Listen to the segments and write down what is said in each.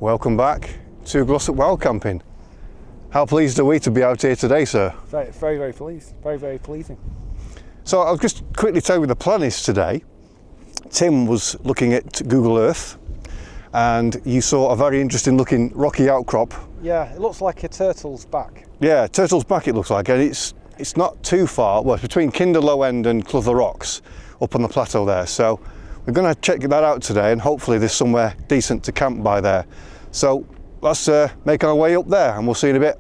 Welcome back to Glossop Wild Camping. How pleased are we to be out here today, sir? Very, very pleased. Very pleasing. So I'll just quickly tell you the plan is today. Tim was looking at Google Earth and you saw a very interesting looking rocky outcrop. Yeah, it looks like a turtle's back. Yeah, Turtle's Back it looks like, and it's not too far, well, it's between Kinder Low End and Clough the Rocks up on the plateau there. So we're going to check that out today and hopefully there's somewhere decent to camp by there. So let's make our way up there and we'll see you in a bit.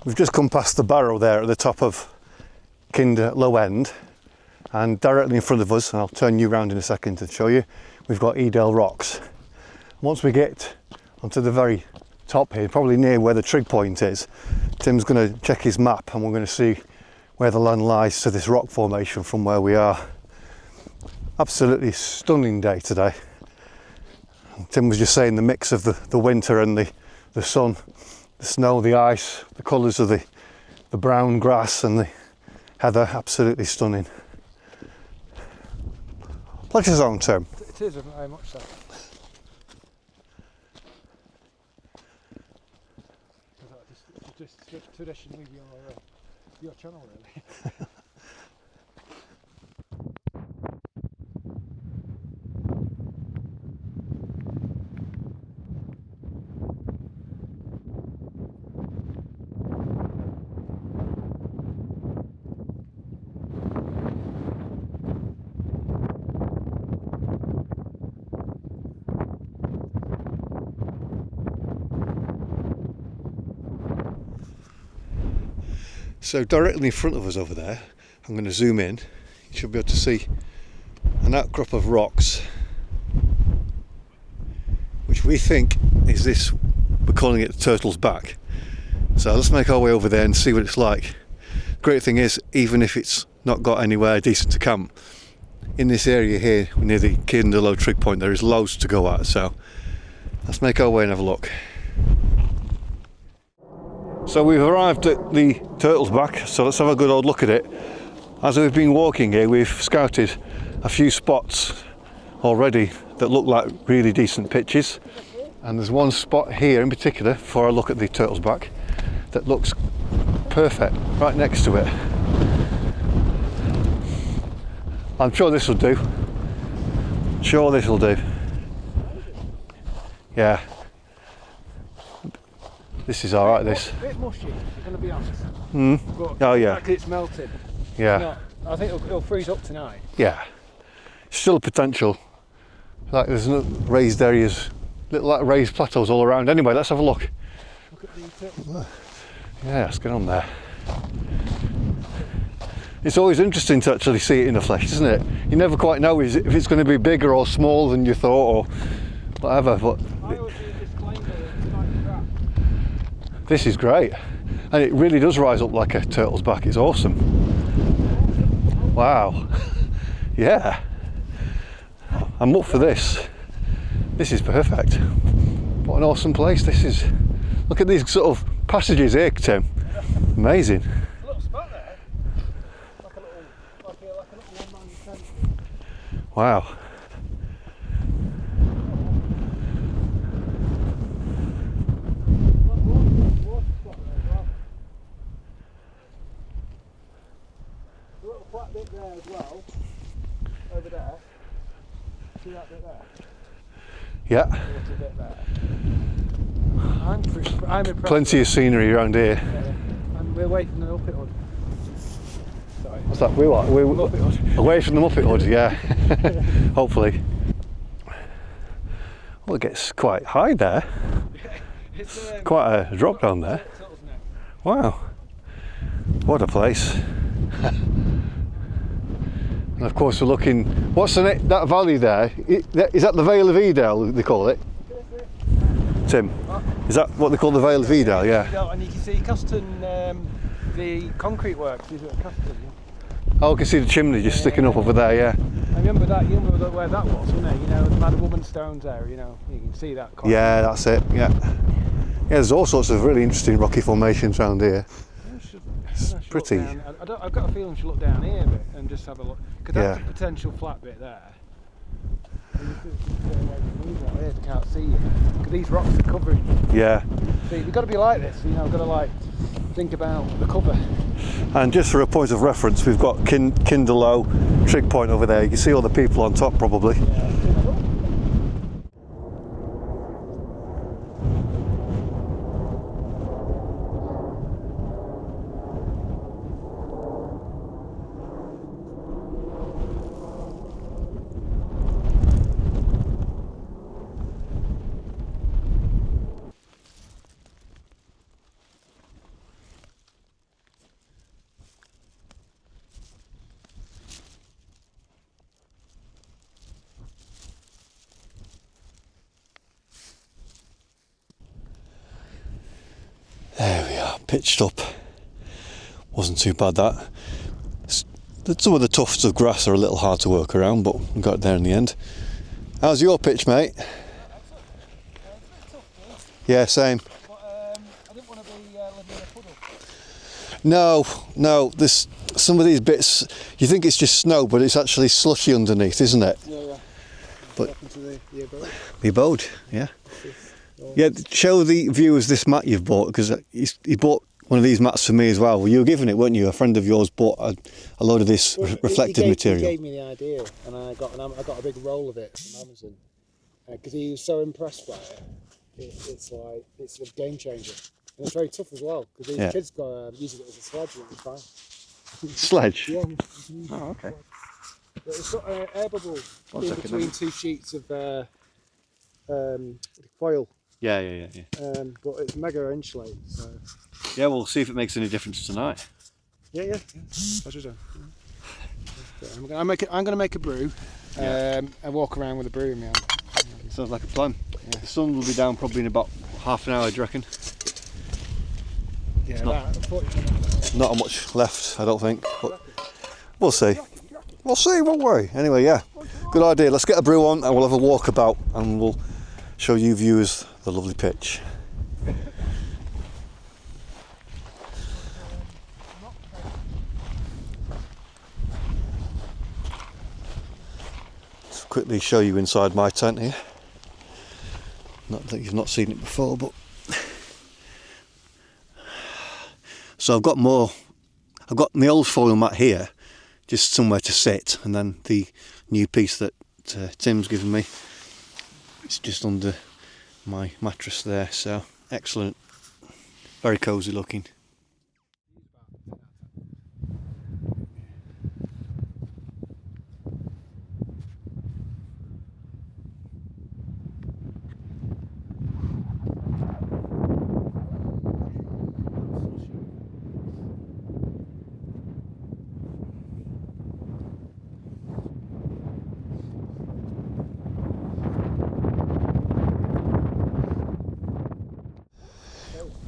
We've just come past the barrow there at the top of Kinder Low End, and directly in front of us, and I'll turn you around in a second to show you, we've got Edale Rocks. Once we get onto the very top here, probably near where the trig point is, Tim's going to check his map and we're going to see where the land lies to this rock formation from where we are. Absolutely stunning day today. Tim was just saying the mix of the winter and the sun, the snow, the ice, the colours of the brown grass and the heather, absolutely stunning. Pleasure's own, Tim. It is very much so. Just traditionally your channel, really. So directly in front of us over there, I'm going to zoom in, you should be able to see an outcrop of rocks, which we think is this, we're calling it the Turtle's Back. So let's make our way over there and see what it's like. Great thing is, even if it's not got anywhere decent to camp, in this area here, near the Kinder Low trig point, there is loads to go at, so let's make our way and have a look. So we've arrived at the Turtle's Back, so let's have a good old look at it. As we've been walking here, we've scouted a few spots already that look like really decent pitches, and there's one spot here in particular, before I look at the Turtle's Back, that looks perfect, right next to it. I'm sure this will do. Sure this will do. Yeah. This is alright, this. A bit mushy, I'm going to be honest. But Oh yeah. it's melted. Yeah. No, I think it'll freeze up tonight. Yeah. Still a potential. Like there's no raised areas, little like raised plateaus all around. Anyway, let's have a look. Look at the turtle. Yeah, let's get on there. It's always interesting to actually see it in the flesh, isn't it? You never quite know if it's going to be bigger or smaller than you thought or whatever, but I always do a disclaimer that it's like a trap. this is great. And it really does rise up like a turtle's back. It's awesome. Wow. Yeah. I'm up for this. This is perfect. What an awesome place this is. Look at these sort of passages here, Tim. Amazing. A little spot there. Like a little one-man tent. Wow. A little flat bit there as well. Over there. See that bit there? Yeah. A little bit there. I'm impressed. Plenty of scenery around here. And we're away from the Muppet Hood. Sorry. What's that? We're what? We're Muppet Hood. away from the Muppet Hood, yeah. Hopefully. Well, it gets quite high there. It's Quite a drop down there. Turtle's Neck. Wow. What a place. And of course we're looking, what's that valley there? Is that the Vale of Edale, they call it? Tim, is that what they call the Vale of Edale? Yeah. And you can see Custon, the concrete works is at Custon. Oh, I can see the chimney just sticking up over there, yeah. I remember that, you remember where that was, wasn't it? You know, the Man and Woman Stones there, you know, you can see that. Yeah, that's it, yeah. Yeah, there's all sorts of really interesting rocky formations around here. It's pretty. I've got a feeling we should look down here a bit and just have a look, because that's a potential flat bit there. You can't see you, because these rocks are covering. Yeah. So you've got to be like this, you know, got to like think about the cover. And just for a point of reference, we've got Kinderlow trig point over there. You can see all the people on top probably. There we are, pitched up. Wasn't too bad that. Some of the tufts of grass are a little hard to work around, but we got it there in the end. How's your pitch, mate? Yeah, same. But I didn't want to be living in a puddle. No, there's some of these bits, you think it's just snow, but it's actually slushy underneath, isn't it? Yeah. But Up into the abode. the abode, yeah. Yeah, show the viewers this mat you've bought, because he bought one of these mats for me as well. Well, you were given it, weren't you? A friend of yours bought a load of this reflective material. He gave me the idea, and I got a big roll of it from Amazon because he was so impressed by it. It's a game changer, and it's very tough as well because these kids got using it as a sledge and it's fine. Sledge? Yeah. Oh, okay. But it's got an air bubble in between two sheets of foil. Yeah. But it's mega insulated. So. Yeah, we'll see if it makes any difference tonight. Yeah. Pleasure done. I'm going to make a brew and walk around with a brew in my hand. Sounds like a plan. Yeah. The sun will be down probably in about half an hour, do you reckon? Yeah, about 40 minutes. Not much left, I don't think. But we'll see. We'll see, won't we? Anyway, yeah, good idea. Let's get a brew on and we'll have a walk about and we'll show you viewers the lovely pitch. Let's quickly show you inside my tent here. Not that you've not seen it before, but so I've got my old foil mat here, just somewhere to sit, and then the new piece that Tim's given me, it's just under my mattress there, so excellent, very cosy looking.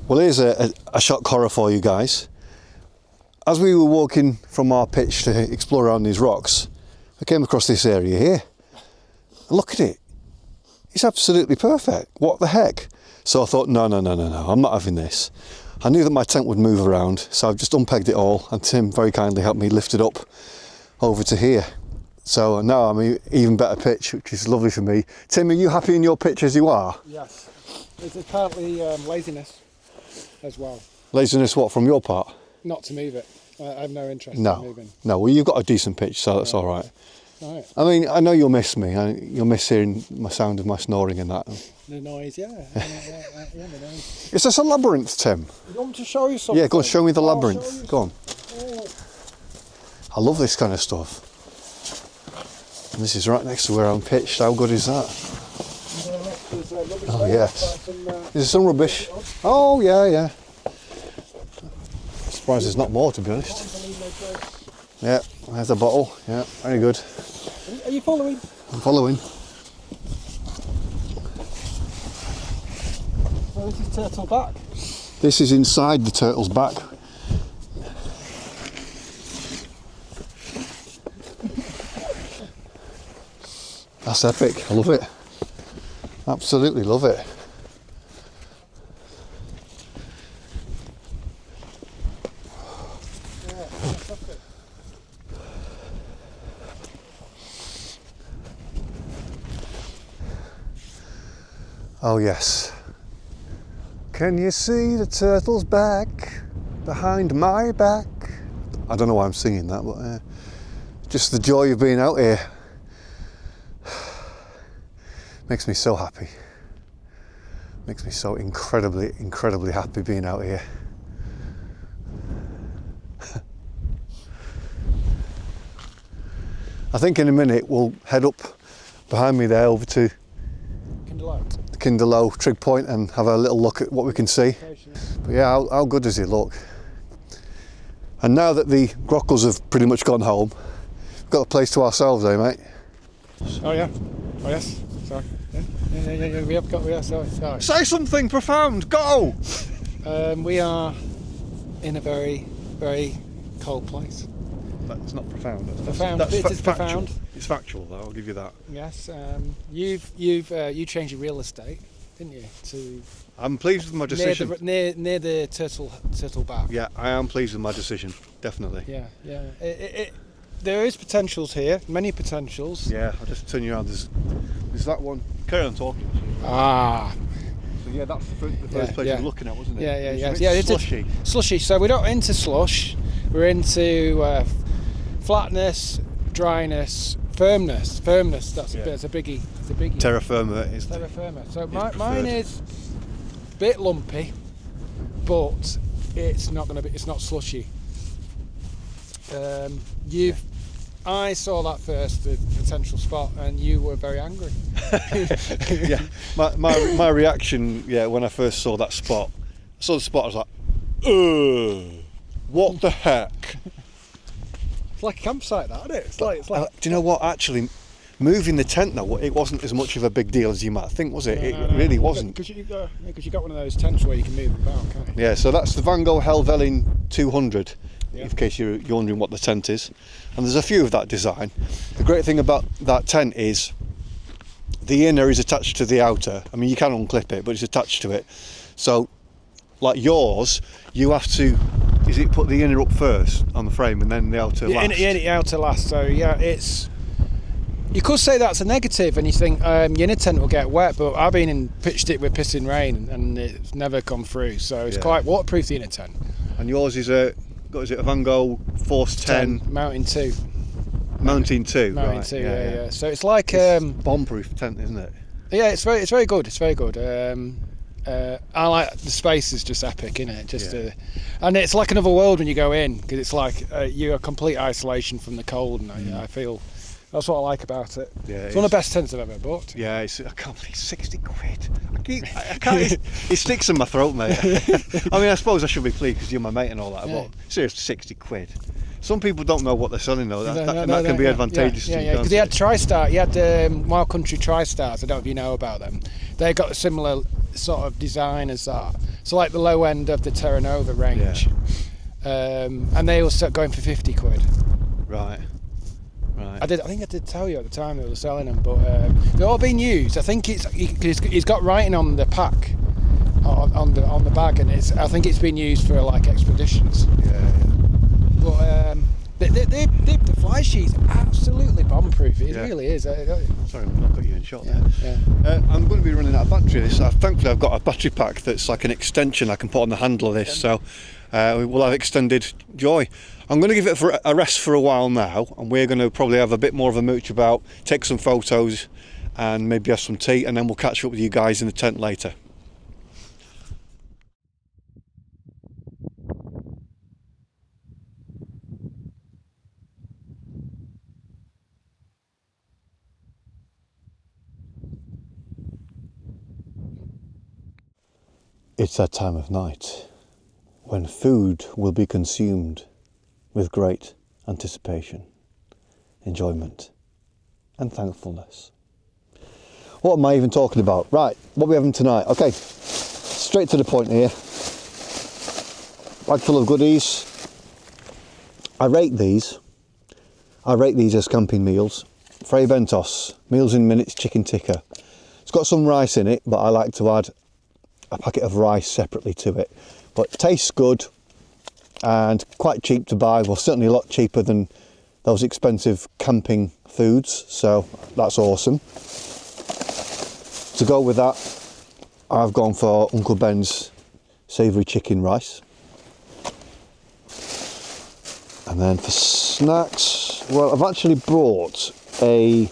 Well, here's a shock horror for you guys. As we were walking from our pitch to explore around these rocks, I came across this area here. And look at it. It's absolutely perfect. What the heck? So I thought, no, I'm not having this. I knew that my tent would move around, so I've just unpegged it all, and Tim very kindly helped me lift it up over to here. So now I'm an even better pitch, which is lovely for me. Tim, are you happy in your pitch as you are? Yes. It's partly laziness as well. Laziness what, from your part? Not to move it. I have no interest in moving. No, well, you've got a decent pitch, so that's all right. Right. I mean, I know you'll miss me. You'll miss hearing my sound of my snoring and that. The noise, yeah. The noise. Is this a labyrinth, Tim? You want me to show you something? Yeah, go on, show me the I'll labyrinth. show you Go on. Oh. I love this kind of stuff. And this is right next to where I'm pitched. How good is that? Oh, yes. Is there some rubbish? Oh, yeah. Surprised there's not more, to be honest. Yeah, there's a bottle. Yeah, very good. Are you following? I'm following. Well, this is turtle back. This is inside the turtle's back. That's epic. I love it. Absolutely love it. Oh yes. Can you see the turtle's back behind my back? I don't know why I'm singing that, but just the joy of being out here makes me so happy. Makes me so incredibly, incredibly happy being out here. I think in a minute we'll head up behind me there over to Kinderlow Trig Point and have a little look at what we can see. But yeah, how good does it look? And now that the Grockles have pretty much gone home, we've got the place to ourselves, eh, mate? Oh yeah. Oh yes. Sorry. Yeah. We have got. We are sorry. Say something profound. Go. We are in a very, very cold place. That's not profound. Profound. It is profound. It's factual, though. I'll give you that. Yes. You changed your real estate, didn't you? To I'm pleased with my decision. near the turtle back. Yeah, I am pleased with my decision. Definitely. Yeah. There is potentials here. Many potentials. Yeah. I'll just turn you around. There's that one. Carry on talking. Ah. So yeah, that's the first place you're looking at, wasn't it? Yeah. It's slushy. Slushy. So we're not into slush. We're into flatness, dryness, firmness. That's a biggie. It's a biggie. Terra firma is. Terra firma. So mine preferred. is a bit lumpy, but it's not going to be. It's not slushy. I saw that first, the potential spot, and you were very angry. Yeah. My reaction, when I first saw that spot, I was like, ugh, what the heck? It's like a campsite, that, isn't it? It's like. Do you know what? Actually, moving the tent now, it wasn't as much of a big deal as you might think, was it? It really wasn't. Because you got one of those tents where you can move about, can't you? Yeah. So that's the Van Gogh Helvellyn 200. Yeah. In case you're wondering what the tent is, and there's a few of that design. The great thing about that tent is the inner is attached to the outer. I mean, you can unclip it, but it's attached to it. So, like yours, you have to. Is it put the inner up first on the frame and then the outer last? The outer last. So yeah, it's. You could say that's a negative, and you think your inner tent will get wet, but I've been pitched it with pissing rain, and it's never come through. So it's quite waterproof, the inner tent. And yours is a Van Gogh Force 10 Mountain 2. Mountain 2. Mountain right. 2, yeah. So it's like bomb-proof tent, isn't it? Yeah, it's very good. It's very good. I like the space is just epic, isn't it? And it's like another world when you go in, because it's like you're complete isolation from the cold, and I feel that's what I like about it. Yeah, it's one of the best tents I've ever bought. Yeah, I can't believe 60 quid. I can't. It sticks in my throat, mate. I mean, I suppose I should be pleased because you're my mate and all that. But seriously, 60 quid. Some people don't know what they're selling though. That can be advantageous to you. Yeah, because he had TriStar. He had Wild Country TriStars. I don't know if you know about them. They got a similar sort of design as that. So like the low end of the Terra Nova range. And they all start going for 50 quid. Right. I think I did tell you at the time they were selling them, but they're all being used. I think he's got writing on the pack, on the bag, and I think it's been used for like expeditions. Yeah. But the fly sheet's absolutely bomb-proof. It really is. Sorry, I've not got you in shot there. I'm going to be running out of battery. Thankfully, I've got a battery pack that's like an extension I can put on the handle of this, so we'll have extended joy. I'm going to give it a rest for a while now, and we're going to probably have a bit more of a mooch about, take some photos and maybe have some tea, and then we'll catch up with you guys in the tent later. It's that time of night when food will be consumed with great anticipation, enjoyment and thankfulness. What am I even talking about? Right, what are we having tonight? Okay, straight to the point here. Bag full of goodies. I rate these as camping meals. Fray Bentos, meals in minutes chicken tikka. It's got some rice in it, but I like to add a packet of rice separately to it. But it tastes good and quite cheap to buy. Well, certainly a lot cheaper than those expensive camping foods, so that's awesome. To go with that, I've gone for Uncle Ben's savoury chicken rice. And then for snacks, well, I've actually brought a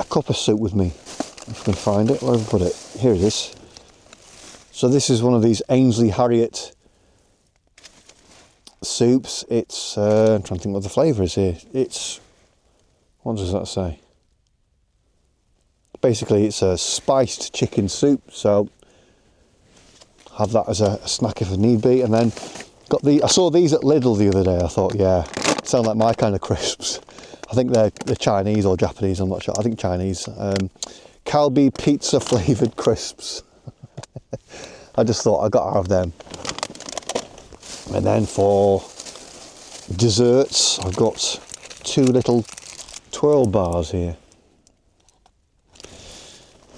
cup of soup with me. If I can find it, where have I put it? Here it is. So this is one of these Ainsley Harriet soups. It's, I'm trying to think what the flavour is here. It's, what does that say? Basically it's a spiced chicken soup, so have that as a snack if need be. And then I saw these at Lidl the other day. I thought, yeah, sound like my kind of crisps. I think they're Chinese or Japanese, I'm not sure. I think Chinese. Calbee pizza flavoured crisps. I just thought I got to have them. And then for desserts, I've got 2 little twirl bars here.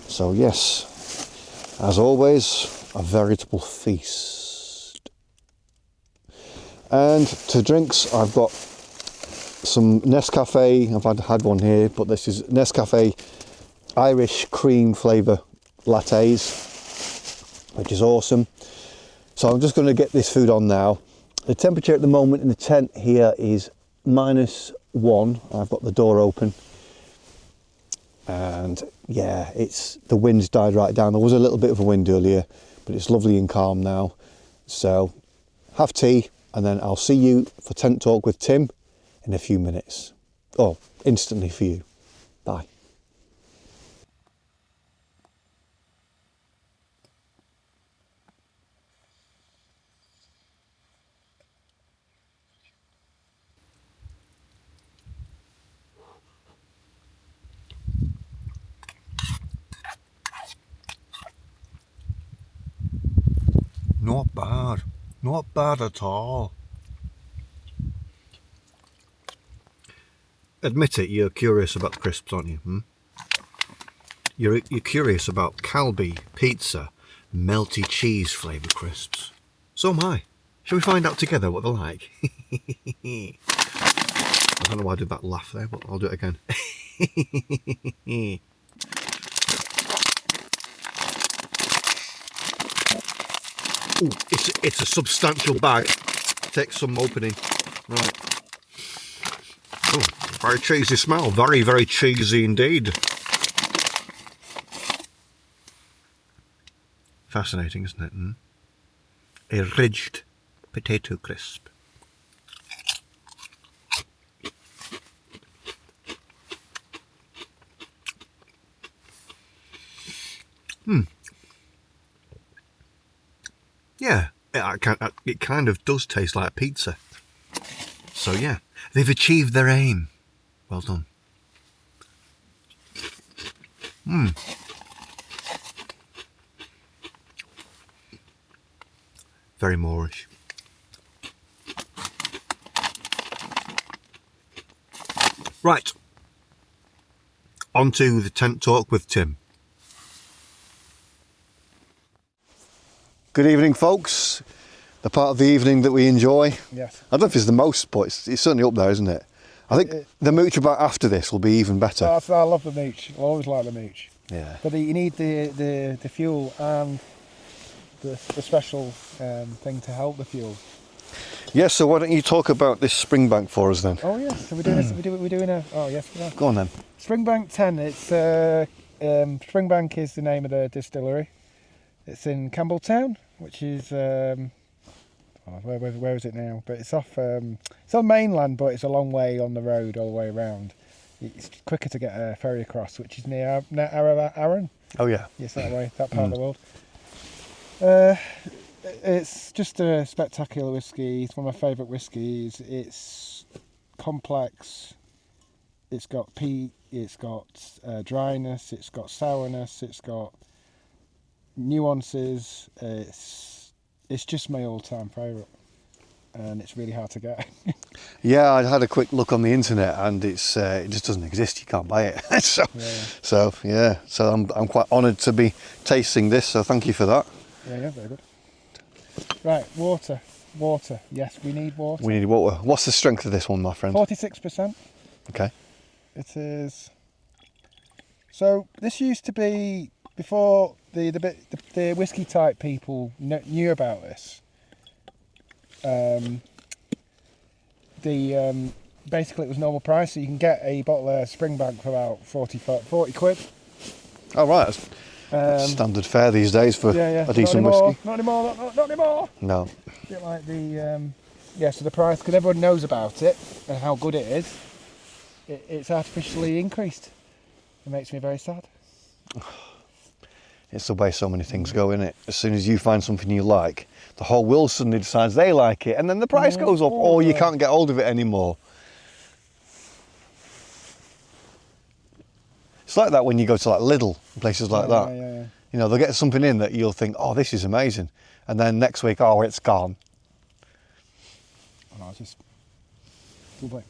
So yes, as always, a veritable feast. And to drinks, I've got some Nescafe. I've had one here, but this is Nescafe Irish cream flavour lattes, which is awesome. So I'm just going to get this food on now. The temperature at the moment in the tent here is -1. I've got the door open. And yeah, the wind's died right down. There was a little bit of a wind earlier, but it's lovely and calm now. So have tea, and then I'll see you for Tent Talk with Tim in a few minutes. Oh, instantly for you. Bye. Not bad at all. Admit it, you're curious about the crisps, aren't you? You're curious about Calbee pizza melty cheese flavoured crisps. So am I. Shall we find out together what they're like? I don't know why I did that laugh there, but I'll do it again. Ooh, it's a substantial bag. Takes some opening. Right. Oh, very cheesy smell. Very, very cheesy indeed. Fascinating, isn't it? A ridged potato crisp. Yeah, it kind of does taste like pizza. So yeah, they've achieved their aim. Well done. Very Moorish. Right, on to the Tent Talk with Tim. Good evening, folks. The part of the evening that we enjoy. Yes. I don't know if it's the most, but it's certainly up there, isn't it? I think the mooch about after this will be even better. I love the mooch. I always like the mooch. Yeah. But you need the fuel and the special thing to help the fuel. Yeah, so why don't you talk about this Springbank for us then? Oh yes, so we're doing oh yes, we are. Go on then. Springbank 10, it's Springbank is the name of the distillery. It's in Campbelltown, which is where is it now? But it's off it's on mainland, but it's a long way on the road all the way around. It's quicker to get a ferry across, which is near Arran. Oh yeah. Yes, that way, that part of the world. It's just a spectacular whiskey. It's one of my favourite whiskies. It's complex. It's got peat. It's got dryness. It's got sourness. It's got nuances. It's just my all-time favourite, and it's really hard to get. Yeah, I had a quick look on the internet, and it just doesn't exist. You can't buy it. So I'm quite honoured to be tasting this. So thank you for that. Yeah, very good. Right, water. Yes, we need water. We need water. What's the strength of this one, my friend? 46%. Okay. It is. So this used to be before the whiskey type people knew about this. Basically it was normal price, so you can get a bottle of Springbank for about 40 quid. Oh right, that's standard fare these days for a decent whiskey. Not anymore. No. A bit like so the price, because everyone knows about it and how good it is, it's artificially increased. It makes me very sad. It's the way so many things go, isn't it? As soon as you find something you like, the whole world suddenly decides they like it, and then the price goes up, or you can't get hold of it anymore. It's like that when you go to like Lidl, places like that. Yeah. You know, they'll get something in that you'll think, oh, this is amazing. And then next week, oh, it's gone. Oh, it's just lovely.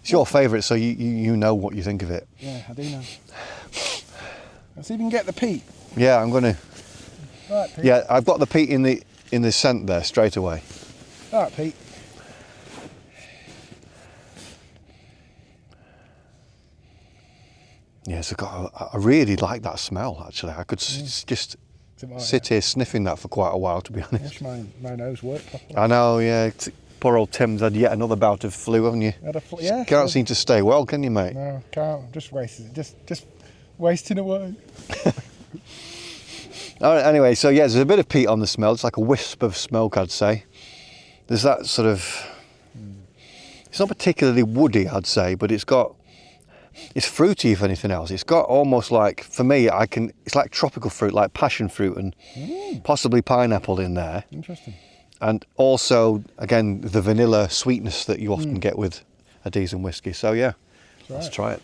It's your favourite, so you know what you think of it. Yeah, I do know. Let's see if we can get the peat. Yeah, I'm going to. Right, Pete. Yeah, I've got the peat in the scent there straight away. All right, Pete. Yes, I really like that smell, actually. I could just sit here sniffing that for quite a while, to be honest. Wish my nose worked properly. I know, yeah. Poor old Tim's had yet another bout of flu, haven't you? Can't seem to stay well, can you, mate? No, can't. Just wasting away. All right, anyway, so yeah, there's a bit of peat on the smell. It's like a wisp of smoke, I'd say. There's that sort of... It's not particularly woody, I'd say, but it's fruity, if anything else. It's got almost like, for me, it's like tropical fruit, like passion fruit and possibly pineapple in there. Interesting. And also, again, the vanilla sweetness that you often get with a decent whiskey. So yeah, let's try it.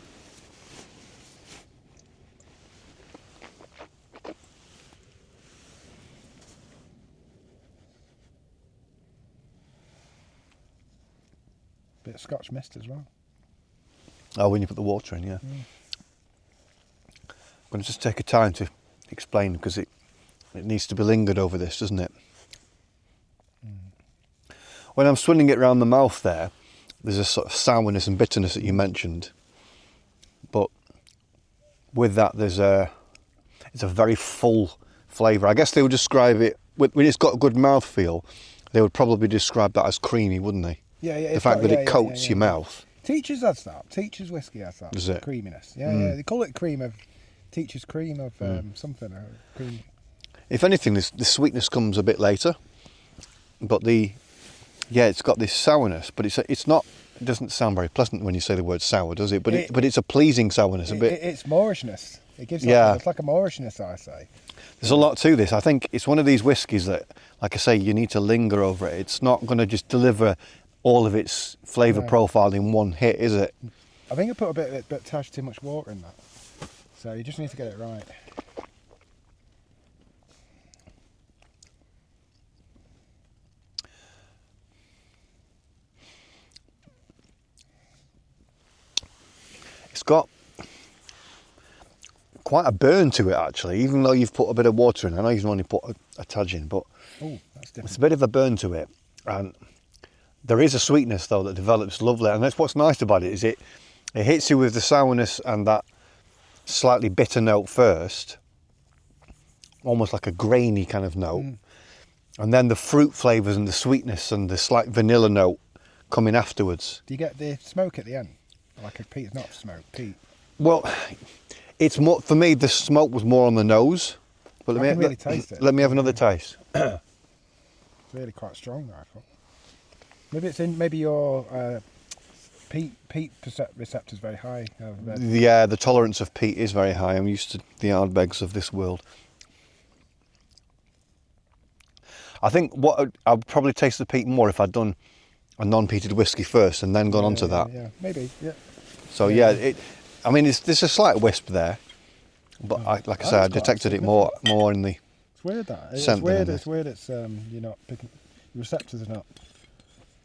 Bit of Scotch mist as well. Oh, when you put the water in, yeah. I'm going to just take a time to explain, because it needs to be lingered over this, doesn't it? When I'm swilling it around the mouth there's a sort of sourness and bitterness that you mentioned. But with that, it's a very full flavour. I guess they would describe it, when it's got a good mouthfeel, they would probably describe that as creamy, wouldn't they? Yeah. The fact that it coats your mouth. Teachers has that. Teachers whiskey has that. Does it? Creaminess. Yeah. They call it Teacher's cream of something. Cream. If anything, the sweetness comes a bit later. But it's got this sourness, but it's not. It doesn't sound very pleasant when you say the word sour, does it? But it's a pleasing sourness, a bit. It's Moorishness. It gives. It's like a Moorishness, I say. There's a lot to this. I think it's one of these whiskies that, like I say, you need to linger over it. It's not going to just deliver all of its flavour profile in one hit, is it? I think I put a bit too much water in that, so you just need to get it right. It's got quite a burn to it, actually, even though you've put a bit of water in. I know you've only put a tudge in, but that's different. It's a bit of a burn to it. And there is a sweetness, though, that develops lovely. And that's what's nice about it, is it hits you with the sourness and that slightly bitter note first, almost like a grainy kind of note. And then the fruit flavours and the sweetness and the slight vanilla note coming afterwards. Do you get the smoke at the end? Like a peat, not smoke, peat. Well, it's more, for me, the smoke was more on the nose. But I can really taste it. Let me have another taste. It's really quite strong, I thought. Maybe it's in, maybe your peat receptor's very high. Yeah, the tolerance of peat is very high. I'm used to the Ardbegs of this world. I think I'd probably taste the peat more if I'd done a non-peated whiskey first and then gone on to that. Yeah, maybe, yeah. So there's a slight wisp there, but like I said, I detected it more in the. It's weird that. It's scent weird. than It's weird. It's you're not picking. Your receptors are not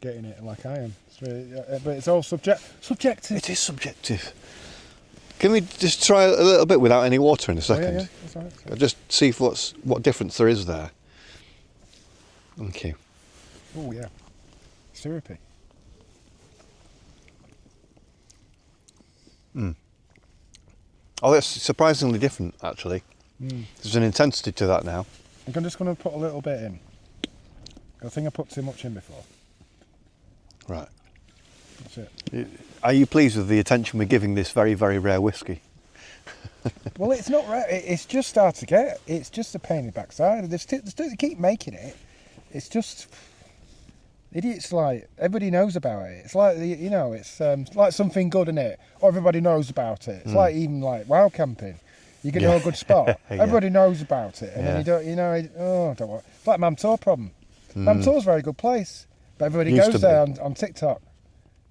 getting it like I am. It's really, but it's all subjective. It is subjective. Can we just try a little bit without any water in a second? Yeah, that's all right. I'll just see what difference there is there. Thank you. Oh yeah, syrupy. Oh, it's surprisingly different, actually. There's an intensity to that now. I'm just going to put a little bit in. I think I put too much in before. Right. That's it. Are you pleased with the attention we're giving this very, very rare whiskey? Well, it's not rare. It's just hard to get. It's just a pain in the backside. They keep making it. It's just idiots. Like everybody knows about it. It's like it's like something good in it. Or everybody knows about it. It's like even like wild camping. You get to a good spot. Yeah. Everybody knows about it, and then you don't. Don't want. It's like Mamtor problem. Mamtor's a very good place, but everybody Used to goes there on TikTok.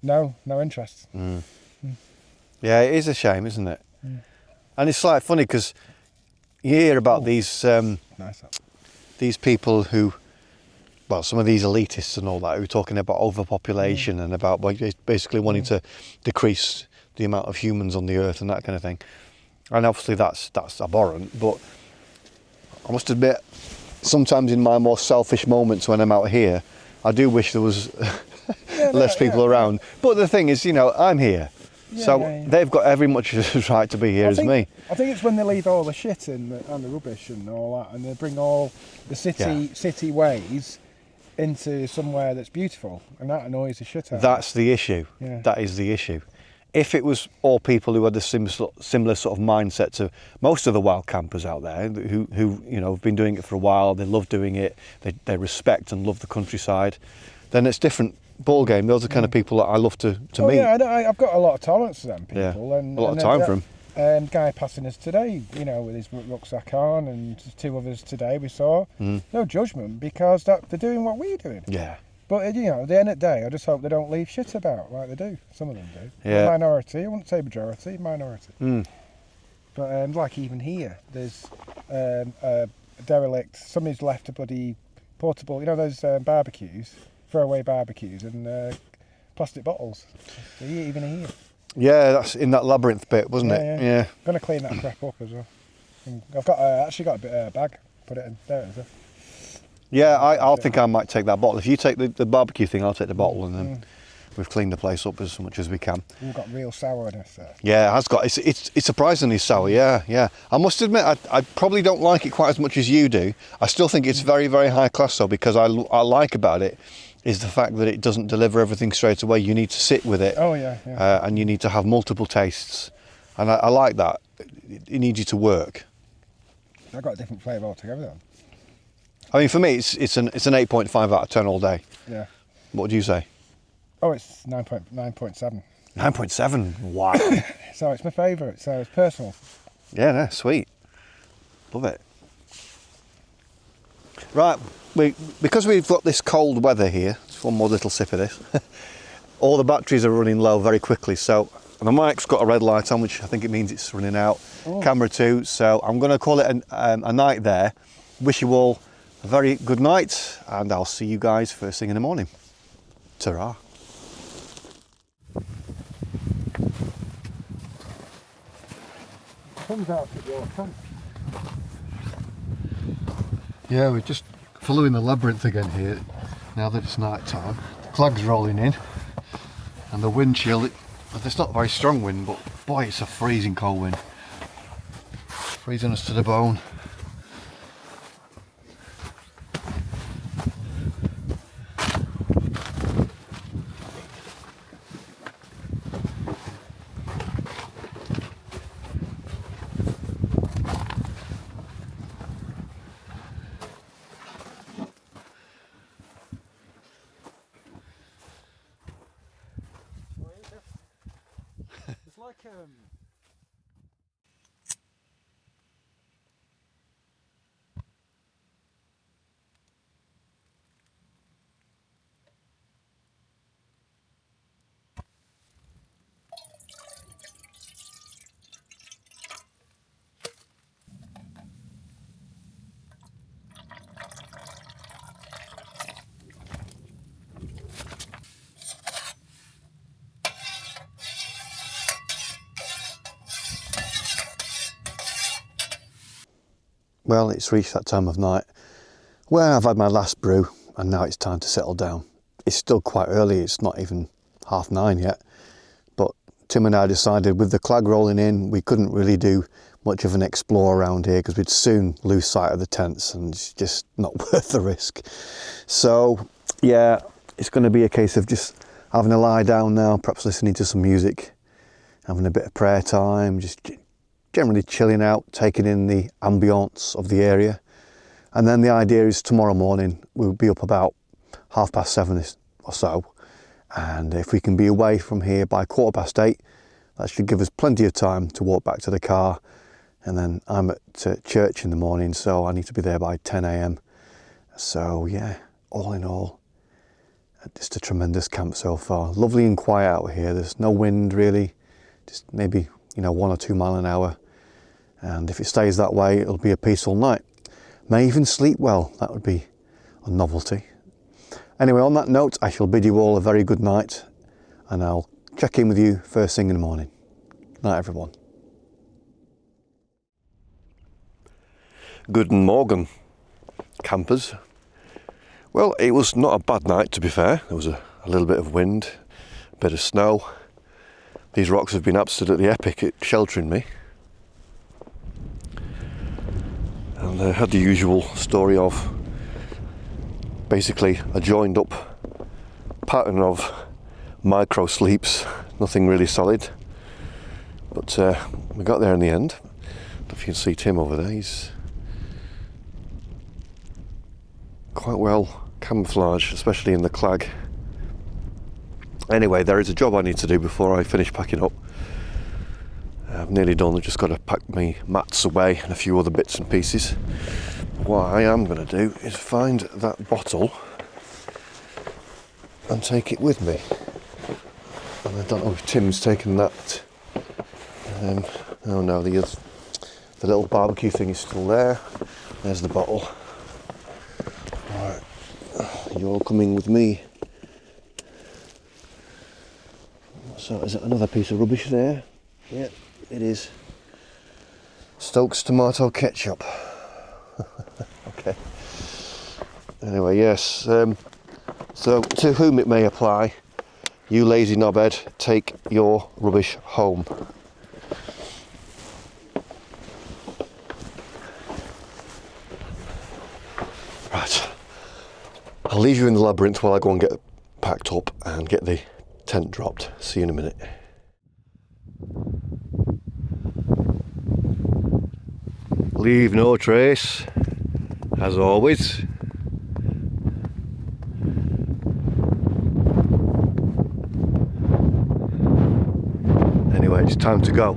No interest. Yeah, it is a shame, isn't it? And it's like funny because you hear about Nice. these people who, well, some of these elitists and all that, who are talking about overpopulation and about basically wanting to decrease the amount of humans on the earth and that kind of thing. And obviously that's abhorrent, but I must admit, sometimes in my more selfish moments when I'm out here, I do wish there was less people around. But the thing is, I'm here. They've got every much as right to be here as me. I think it's when they leave all the shit and the rubbish and all that, and they bring all the city ways into somewhere that's beautiful, and that annoys the shit out of me. That's the issue. Yeah. That is the issue. If it was all people who had the similar sort of mindset to most of the wild campers out there, who have been doing it for a while, they love doing it, they respect and love the countryside, then it's different ball game. Those are the kind of people that I love to meet. Yeah, I've got a lot of tolerance for them people. Yeah. And a lot of time for them. Guy passing us today, with his rucksack on, and two others today we saw. No judgment, because they're doing what we're doing. Yeah. But at the end of the day, I just hope they don't leave shit about like they do. Some of them do. Yeah. Minority, I wouldn't say majority, minority. But like even here, there's a derelict. Somebody's left a bloody portable, those barbecues, throwaway barbecues, and plastic bottles. Even here. Yeah, that's in that labyrinth bit, wasn't it? Yeah. I'm gonna clean that crap up as well. And I've got actually got a bit of a bag. Put it in there. It is. Yeah, I think I might take that bottle. If you take the barbecue thing, I'll take the bottle, and then we've cleaned the place up as much as we can. We've got real sourness there. Yeah, it has got. It's surprisingly sour. Yeah. I must admit, I probably don't like it quite as much as you do. I still think it's very, very high class though, because I like about it is the fact that it doesn't deliver everything straight away. You need to sit with it. Oh yeah. And you need to have multiple tastes, and I like that. It needs you to work. I've got a different flavour altogether then. I mean, for me, it's an 8.5 out of 10 all day. Yeah. What would you say? Oh, it's 9.7. 9.7. Wow. So it's my favourite. So it's personal. Yeah, no, sweet. Love it. Right, because we've got this cold weather here, just one more little sip of this. All the batteries are running low very quickly, so the mic's got a red light on, which I think it means it's running out. Camera too, so I'm going to call it a night there. Wish you all a very good night, and I'll see you guys first thing in the morning. Ta-ra. Comes out at your tent. Yeah, we're just following the labyrinth again here, now that it's night time. The clag's rolling in, and the wind chill, it's not a very strong wind, but boy, it's a freezing cold wind. Freezing us to the bone. like Well, it's reached that time of night where I've had my last brew and now it's time to settle down. It's still quite early, it's not even 9:30 yet, but Tim and I decided with the clag rolling in, we couldn't really do much of an explore around here because we'd soon lose sight of the tents and it's just not worth the risk. So yeah, it's going to be a case of just having a lie down now, perhaps listening to some music, having a bit of prayer time, just generally chilling out, taking in the ambience of the area. And then the idea is tomorrow morning we'll be up about 7:30 or so, and if we can be away from here by 8:15, that should give us plenty of time to walk back to the car. And then I'm at church in the morning, so I need to be there by 10 a.m. So yeah, all in all, just a tremendous camp so far. Lovely and quiet out here. There's no wind really, just maybe 1 or 2 miles an hour. And if it stays that way, it'll be a peaceful night. May even sleep well. That would be a novelty. Anyway, on that note, I shall bid you all a very good night, and I'll check in with you first thing in the morning. Night, everyone. Guten Morgen, campers. Well, it was not a bad night, to be fair. There was a little bit of wind, a bit of snow. These rocks have been absolutely epic at sheltering me. And I had the usual story of basically a joined up pattern of micro sleeps, nothing really solid. But we got there in the end. I don't know if you can see Tim over there, he's quite well camouflaged, especially in the clag. Anyway, there is a job I need to do before I finish packing up. I've nearly done, I've just got to pack my mats away and a few other bits and pieces. What I am going to do is find that bottle and take it with me. And I don't know if Tim's taken that. Oh no, the little barbecue thing is still there. There's the bottle. Right, you're coming with me. So is it another piece of rubbish there? Yeah, it is. Stokes tomato ketchup. Okay. Anyway, yes. So to whom it may apply, you lazy knobhead, take your rubbish home. Right. I'll leave you in the labyrinth while I go and get packed up and get the tent dropped. See you in a minute. Leave no trace, as always. Anyway, it's time to go.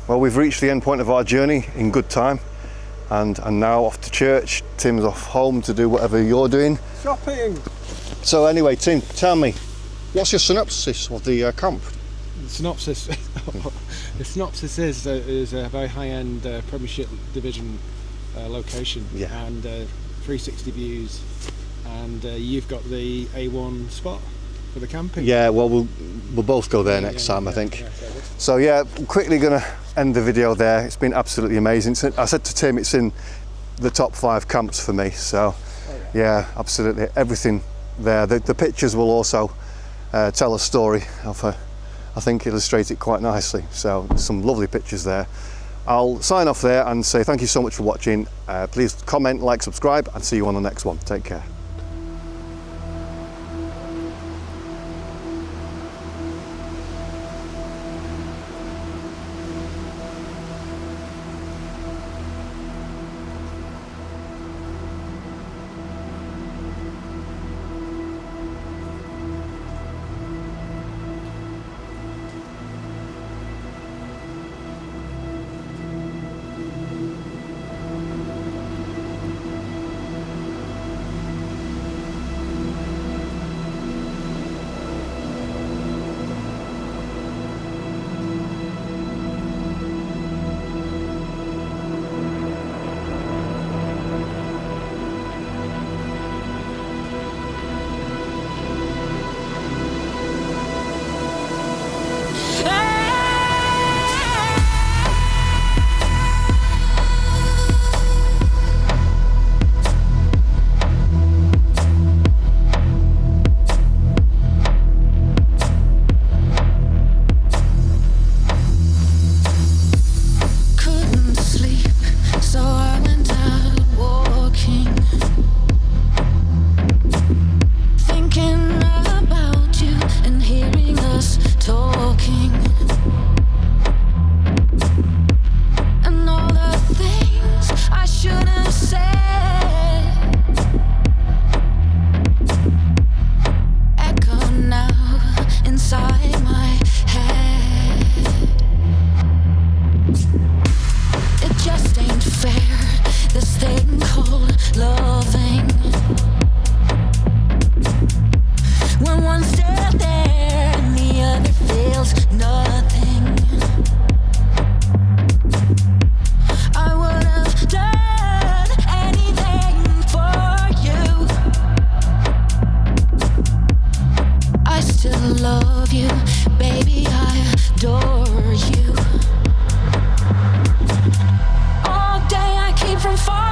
Well, we've reached the end point of our journey in good time, and now off to church. Tim's off home to do whatever you're doing. Shopping! So anyway, Tim, tell me, what's your synopsis of the camp? The synopsis is a very high-end Premiership Division location, Yeah. and 360 views, and you've got the A1 spot for the camping. Yeah, well, we'll both go there next time, I think. So yeah, quickly gonna end the video there. It's been absolutely amazing. I said to Tim, it's in the top 5 camps for me. So yeah, absolutely everything there. The pictures will also tell a story of I think illustrate it quite nicely. So some lovely pictures there. I'll sign off there and say thank you so much for watching. Please comment, like, subscribe, and see you on the next one. Take care. From far